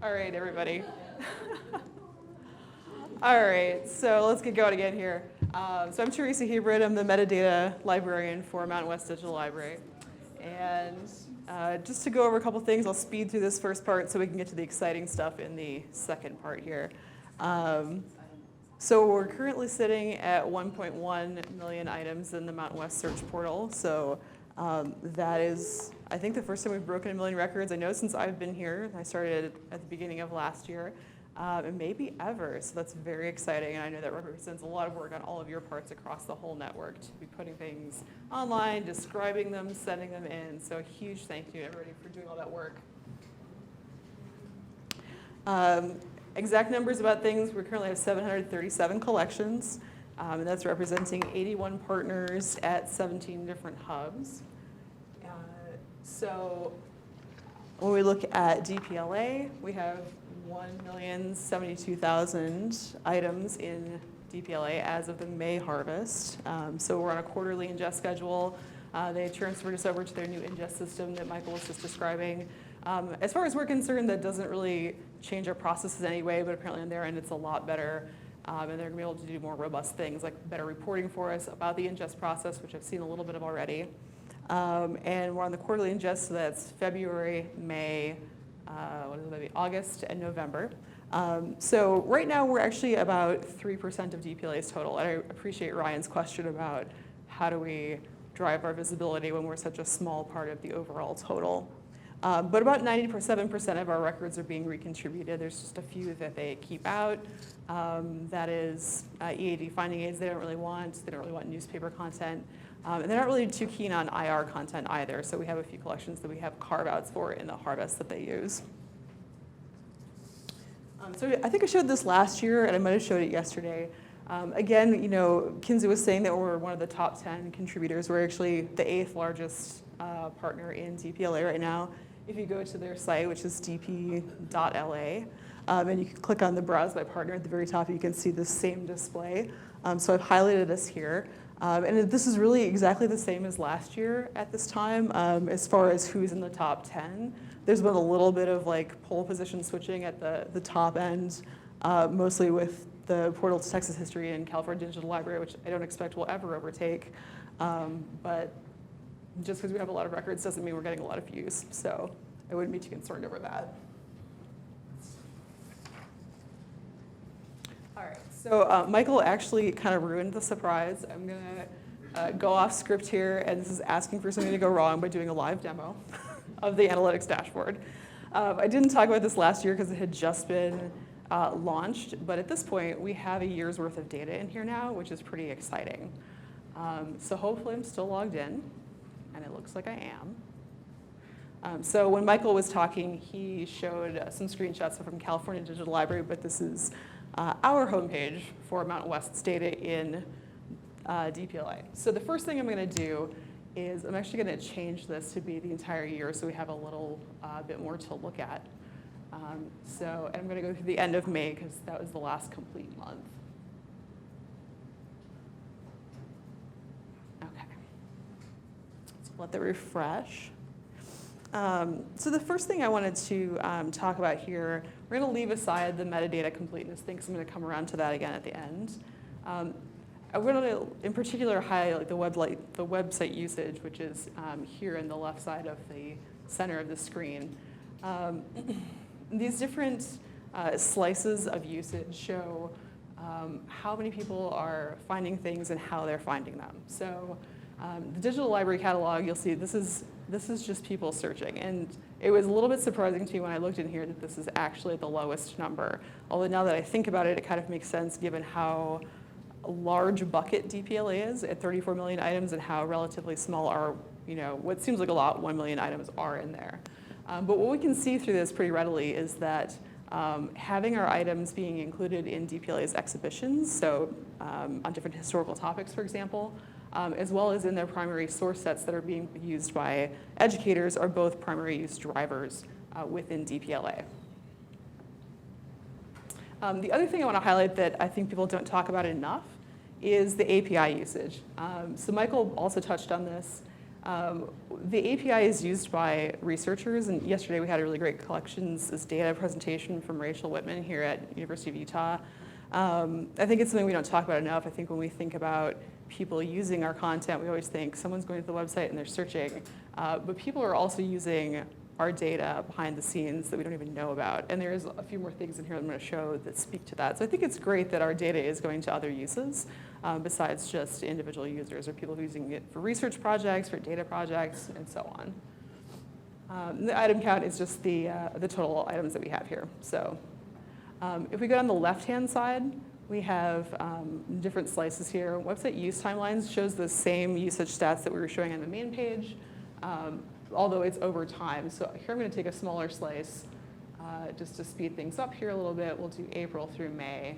All right, everybody. All right, so let's get going again here. So I'm Teresa Hebron. I'm the metadata librarian for Mountain West Digital Library. And just to go over a couple things, I'll speed through this first part so we can get to the exciting stuff in the second part here. So we're currently sitting at 1.1 million items in the Mountain West search portal. So that is, I think, the first time we've broken 1 million records. I know since I've been here. I started at the beginning of last year. And maybe ever, so that's very exciting, and I know that represents a lot of work on all of your parts across the whole network to be putting things online, describing them, sending them in, so a huge thank you to everybody for doing all that work. Exact numbers about things, we currently have 737 collections, and that's representing 81 partners at 17 different hubs. So when we look at DPLA, we have 1,072,000 items in DPLA as of the May harvest. So we're on a quarterly ingest schedule. They transferred us over to their new ingest system that Michael was just describing. As far as we're concerned, that doesn't really change our processes anyway, but apparently on their end it's a lot better. And they're going to be able to do more robust things like better reporting for us about the ingest process, which I've seen a little bit of already. And we're on the quarterly ingest, so that's February, May, August and November. So right now we're actually about 3% of DPLA's total. And I appreciate Ryan's question about how do we drive our visibility when we're such a small part of the overall total. But about 97% of our records are being recontributed. There's just a few that they keep out. That is EAD finding aids they don't really want. They don't really want newspaper content. And they're not really too keen on IR content either. So we have a few collections that we have carve-outs for in the harvest that they use. So I think I showed this last year, and I might have showed it yesterday. Again, you know, Kinsey was saying that we're one of the top 10 contributors. We're actually the 8th largest partner in DPLA right now. If you go to their site, which is dp.la, and you can click on the Browse by Partner at the very top, you can see the same display. So I've highlighted us here. And this is really exactly the same as last year at this time, as far as who's in the top 10. There's been a little bit of like pole position switching at the top end, mostly with the Portal to Texas History and California Digital Library, which I don't expect will ever overtake. But just because we have a lot of records doesn't mean we're getting a lot of views. So I wouldn't be too concerned over that. All right, so Michael actually kind of ruined the surprise. I'm gonna go off script here, and this is asking for something to go wrong by doing a live demo of the analytics dashboard. I didn't talk about this last year because it had just been launched, but at this point, we have a year's worth of data in here now, which is pretty exciting. So hopefully I'm still logged in, and it looks like I am. So when Michael was talking, he showed some screenshots from California Digital Library, but this is our homepage for Mountain West's data in DPLA. So the first thing I'm going to do is I'm actually going to change this to be the entire year so we have a little bit more to look at. And I'm going to go through the end of May because that was the last complete month. Okay. Let's let that refresh. So the first thing I wanted to talk about here, we're going to leave aside the metadata completeness thing because I'm going to come around to that again at the end. I'm going to, in particular, highlight the website usage, which is here in the left side of the center of the screen. These different slices of usage show how many people are finding things and how they're finding them. So the digital library catalog, you'll see this is just people searching. And it was a little bit surprising to me when I looked in here that this is actually the lowest number. Although now that I think about it, it kind of makes sense given how large bucket DPLA is at 34 million items and how relatively small our, what seems like a lot, 1 million items are in there. But what we can see through this pretty readily is that having our items being included in DPLA's exhibitions, so on different historical topics, for example, as well as in their primary source sets that are being used by educators are both primary use drivers within DPLA. The other thing I want to highlight that I think people don't talk about enough is the API usage. So Michael also touched on this. The API is used by researchers, and yesterday we had a really great collections as data presentation from Rachel Whitman here at University of Utah. I think it's something we don't talk about enough. I think when we think about people using our content, we always think someone's going to the website and they're searching, but people are also using our data behind the scenes that we don't even know about. And there's a few more things in here I'm going to show that speak to that. So I think it's great that our data is going to other uses besides just individual users or people using it for research projects, for data projects, and so on. The item count is just the total items that we have here. So if we go on the left-hand side, we have different slices here. Website use timelines shows the same usage stats that we were showing on the main page, although it's over time. So here I'm going to take a smaller slice just to speed things up here a little bit. We'll do April through May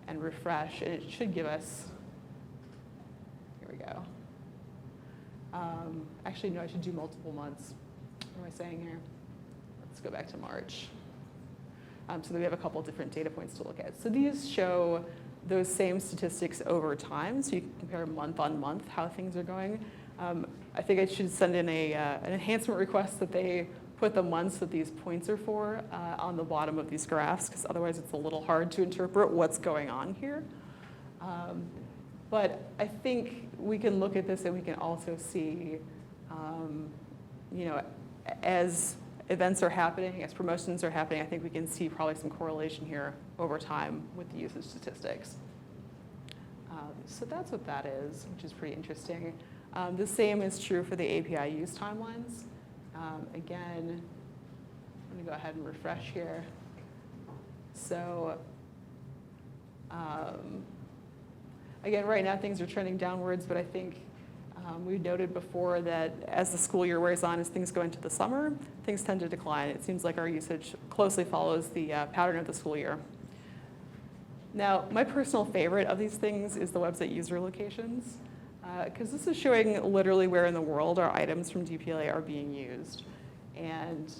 and refresh, and it should give us, here we go. Actually, no, I should do multiple months. What am I saying here? Let's go back to March. So that we have a couple different data points to look at. So these show those same statistics over time, so you can compare month on month how things are going. I think I should send in an enhancement request that they put the months that these points are for on the bottom of these graphs, because otherwise it's a little hard to interpret what's going on here. But I think we can look at this and we can also see, as events are happening, as promotions are happening, I think we can see probably some correlation here over time with the usage statistics. So that's what that is, which is pretty interesting. The same is true for the API use timelines. Again, I'm going to go ahead and refresh here. So again, right now things are trending downwards, but I think we noted before that as the school year wears on, as things go into the summer, things tend to decline. It seems like our usage closely follows the pattern of the school year. Now, my personal favorite of these things is the website user locations, because this is showing literally where in the world our items from DPLA are being used. And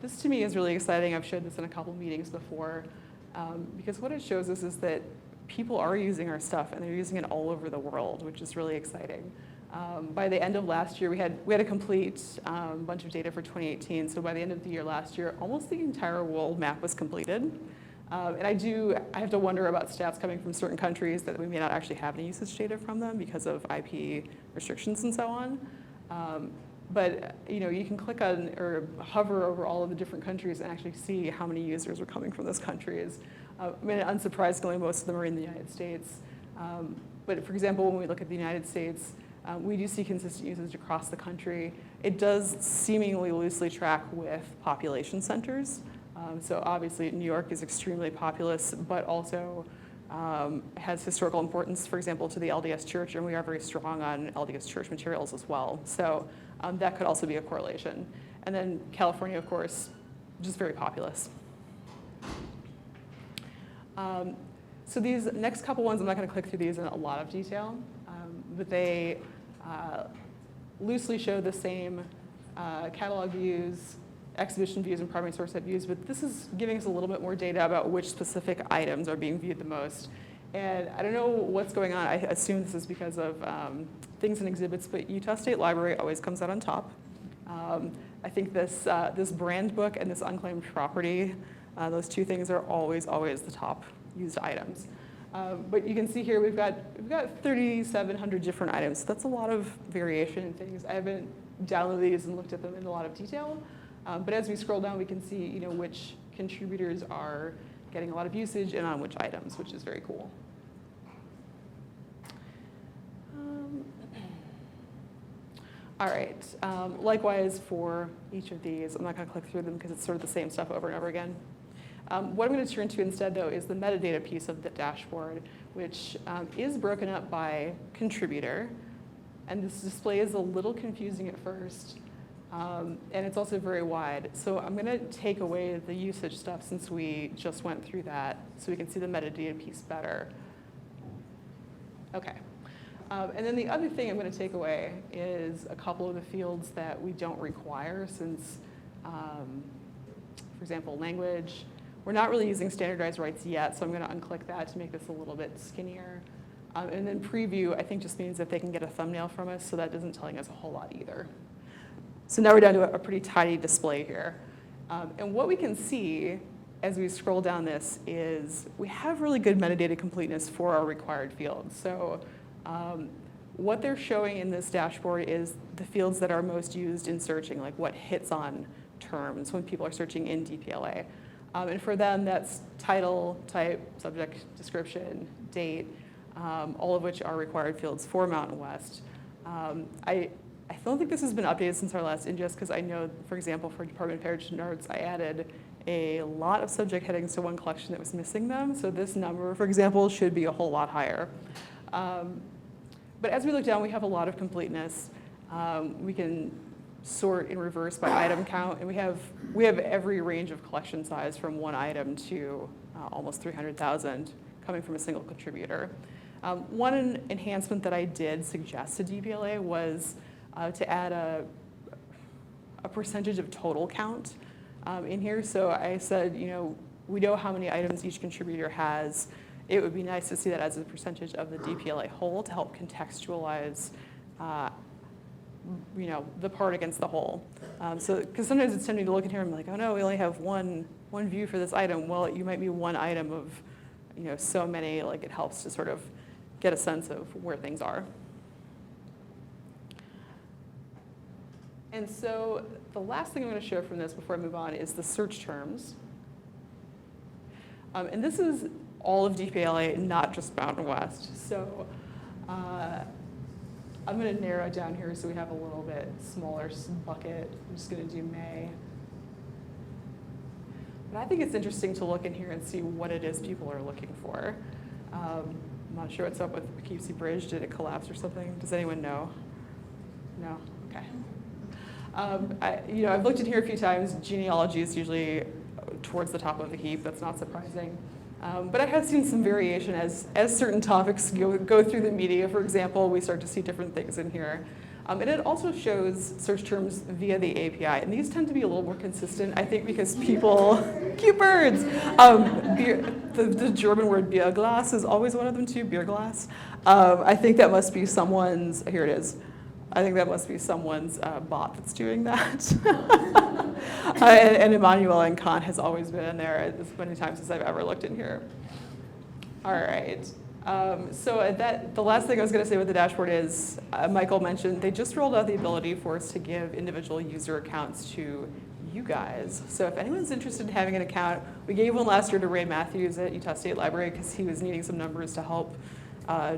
this to me is really exciting. I've showed this in a couple meetings before, because what it shows us is that people are using our stuff, and they're using it all over the world, which is really exciting. By the end of last year, we had a complete bunch of data for 2018. So by the end of the year last year, almost the entire world map was completed. And I have to wonder about stats coming from certain countries that we may not actually have any usage data from them because of IP restrictions and so on. But you can click on or hover over all of the different countries and actually see how many users are coming from those countries. Unsurprisingly, most of them are in the United States. But for example, when we look at the United States, we do see consistent usage across the country. It does seemingly loosely track with population centers. So obviously, New York is extremely populous, but also has historical importance, for example, to the LDS Church, and we are very strong on LDS Church materials as well. So that could also be a correlation. And then California, of course, just very populous. So these next couple ones, I'm not going to click through these in a lot of detail, but they loosely show the same catalog views, exhibition views, and primary source set views, but this is giving us a little bit more data about which specific items are being viewed the most. And I don't know what's going on. I assume this is because of things and exhibits, but Utah State Library always comes out on top. I think this brand book and this unclaimed property, those two things are always the top used items. But you can see here we've got 3,700 different items. So that's a lot of variation in things. I haven't downloaded these and looked at them in a lot of detail. But as we scroll down, we can see which contributors are getting a lot of usage and on which items, which is very cool. All right, likewise for each of these, I'm not going to click through them because it's sort of the same stuff over and over again. What I'm going to turn to instead, though, is the metadata piece of the dashboard, which is broken up by contributor. And this display is a little confusing at first, and it's also very wide. So I'm going to take away the usage stuff since we just went through that so we can see the metadata piece better. OK. And then the other thing I'm going to take away is a couple of the fields that we don't require since, for example, language. We're not really using standardized rights yet, so I'm going to unclick that to make this a little bit skinnier. And then preview, I think, just means that they can get a thumbnail from us, so that isn't telling us a whole lot either. So now we're down to a pretty tidy display here. And what we can see as we scroll down this is we have really good metadata completeness for our required fields. So what they're showing in this dashboard is the fields that are most used in searching, like what hits on terms when people are searching in DPLA. And for them, that's title, type, subject, description, date, all of which are required fields for Mountain West. I don't think this has been updated since our last ingest, because I know, for example, for Department of Heritage Notes, I added a lot of subject headings to one collection that was missing them. So this number, for example, should be a whole lot higher. But as we look down, we have a lot of completeness. We can sort in reverse by item count, and we have every range of collection size from 1 item to almost 300,000 coming from a single contributor. One enhancement that I did suggest to DPLA was to add a percentage of total count in here. So I said, we know how many items each contributor has. It would be nice to see that as a percentage of the DPLA whole to help contextualize the part against the whole. Because sometimes it's tempting to look in here and be like, oh no, we only have one view for this item. Well, you might be one item of so many, like it helps to sort of get a sense of where things are. And so the last thing I'm going to show from this before I move on is the search terms. And this is all of DPLA, not just Mountain West. So I'm going to narrow it down here so we have a little bit smaller bucket. I'm just going to do May. But I think it's interesting to look in here and see what it is people are looking for. I'm not sure what's up with Poughkeepsie Bridge. Did it collapse or something? Does anyone know? No? Okay. I've looked in here a few times. Genealogy is usually towards the top of the heap. That's not surprising. But I have seen some variation as certain topics go through the media. For example, we start to see different things in here. And it also shows search terms via the API. And these tend to be a little more consistent, I think, because people, cute birds. The German word Bierglas is always one of them too, Bierglas. I think that must be someone's, here it is. I think that must be someone's bot that's doing that. And Emmanuel and Kant has always been in there as many times as I've ever looked in here. All right. The last thing I was going to say with the dashboard is, Michael mentioned, they just rolled out the ability for us to give individual user accounts to you guys. So if anyone's interested in having an account, we gave one last year to Ray Matthews at Utah State Library because he was needing some numbers to help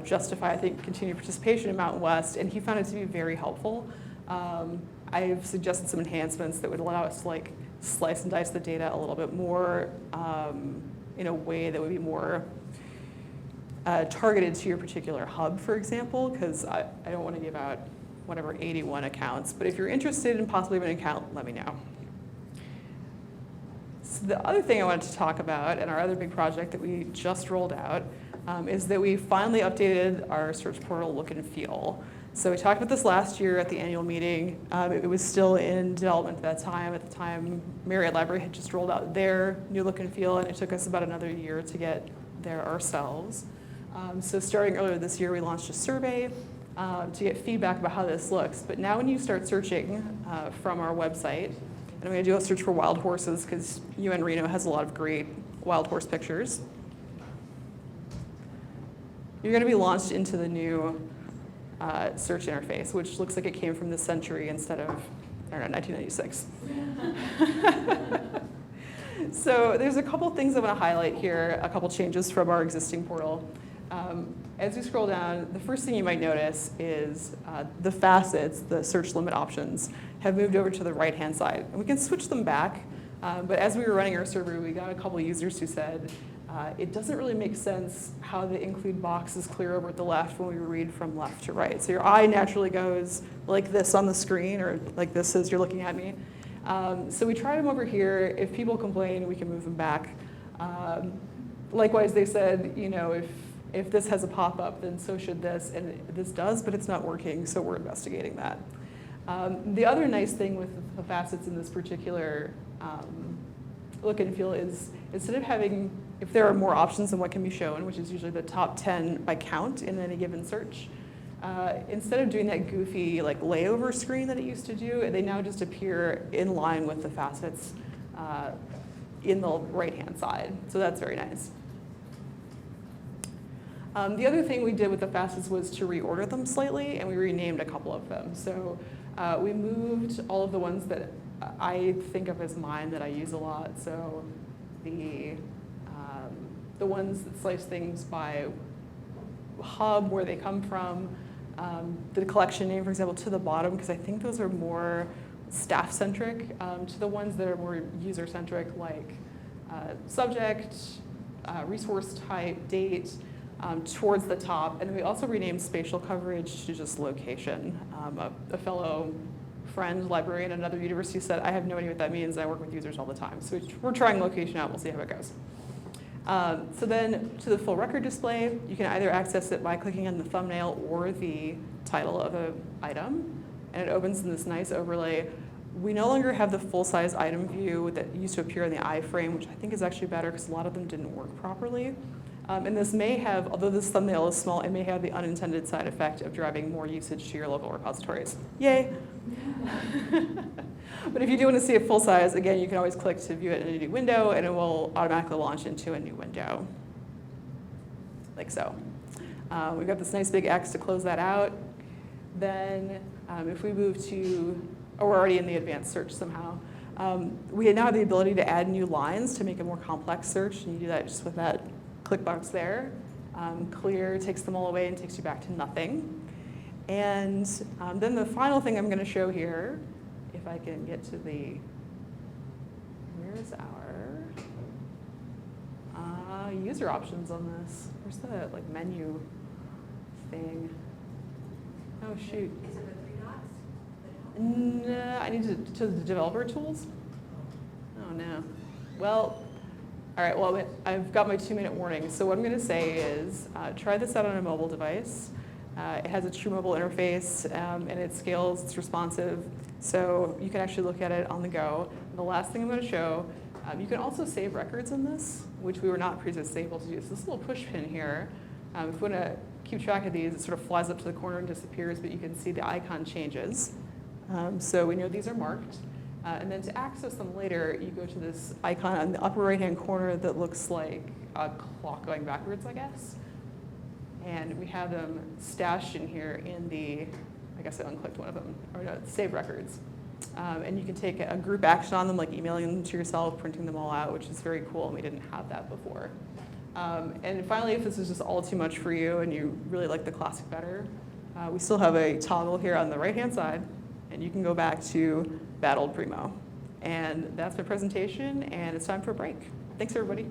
justify, I think, continued participation in Mountain West, and he found it to be very helpful. I've suggested some enhancements that would allow us to slice and dice the data a little bit more in a way that would be more targeted to your particular hub, for example, because I don't want to give out whatever 81 accounts, but if you're interested in possibly having an account, let me know. So the other thing I wanted to talk about, and our other big project that we just rolled out, is that we finally updated our search portal look and feel. So we talked about this last year at the annual meeting. It was still in development at that time. At the time, Marriott Library had just rolled out their new look and feel, and it took us about another year to get there ourselves. So starting earlier this year, we launched a survey to get feedback about how this looks. But now when you start searching from our website, and I'm going to do a search for wild horses because UN Reno has a lot of great wild horse pictures, you're going to be launched into the new search interface, which looks like it came from this century instead of, 1996. So there's a couple things I want to highlight here, a couple changes from our existing portal. As you scroll down, the first thing you might notice is the facets, the search limit options, have moved over to the right-hand side. And we can switch them back, but as we were running our survey, we got a couple users who said, it doesn't really make sense how the include box is clear over at the left when we read from left to right. So your eye naturally goes like this on the screen, or like this as you're looking at me. So we tried them over here. If people complain, we can move them back. Likewise, they said, if this has a pop-up, then so should this. And this does, but it's not working, so we're investigating that. The other nice thing with the facets in this particular look and feel is, instead of having, if there are more options than what can be shown, which is usually the top 10 by count in any given search, instead of doing that goofy like layover screen that it used to do, they now just appear in line with the facets in the right-hand side. So that's very nice. The other thing we did with the facets was to reorder them slightly, and we renamed a couple of them. So we moved all of the ones that I think of as mine that I use a lot. So the ones that slice things by hub, where they come from, the collection name, for example, to the bottom, because I think those are more staff-centric, to the ones that are more user-centric, like subject, resource type, date, towards the top. And then we also renamed spatial coverage to just location. A fellow friend, librarian at another university said, I have no idea what that means. I work with users all the time. So we're trying location out. We'll see how it goes. So then to the full record display, you can either access it by clicking on the thumbnail or the title of an item. And it opens in this nice overlay. We no longer have the full-size item view that used to appear in the iframe, which I think is actually better because a lot of them didn't work properly. And this may have, although this thumbnail is small, it may have the unintended side effect of driving more usage to your local repositories. Yay! But if you do want to see it full size, again, you can always click to view it in a new window, and it will automatically launch into a new window, like so. We've got this nice big X to close that out. Then if we move to, oh, we're already in the advanced search somehow. We now have the ability to add new lines to make a more complex search, and you do that just with that click box there. Clear takes them all away and takes you back to nothing. And then the final thing I'm going to show here, if I can get to the, where's our user options on this? Where's the like menu thing? Oh shoot. Is it the three dots? No, I need to the developer tools. Oh no. Well, all right, well, I've got my 2-minute warning. So what I'm going to say is try this out on a mobile device. It has a true mobile interface, and it scales, it's responsive. So you can actually look at it on the go. And the last thing I'm going to show, you can also save records in this, which we were not previously able to do. So this little push pin here, if you want to keep track of these, it sort of flies up to the corner and disappears, but you can see the icon changes. So we know these are marked. And then to access them later, you go to this icon on the upper right-hand corner that looks like a clock going backwards, I guess. And we have them stashed in here in the, I guess I unclicked one of them, or no, save records. And you can take a group action on them, like emailing them to yourself, printing them all out, which is very cool, and we didn't have that before. And finally, if this is just all too much for you and you really like the classic better, we still have a toggle here on the right-hand side, and you can go back to Bad Old Primo. And that's my presentation, and it's time for a break. Thanks, everybody.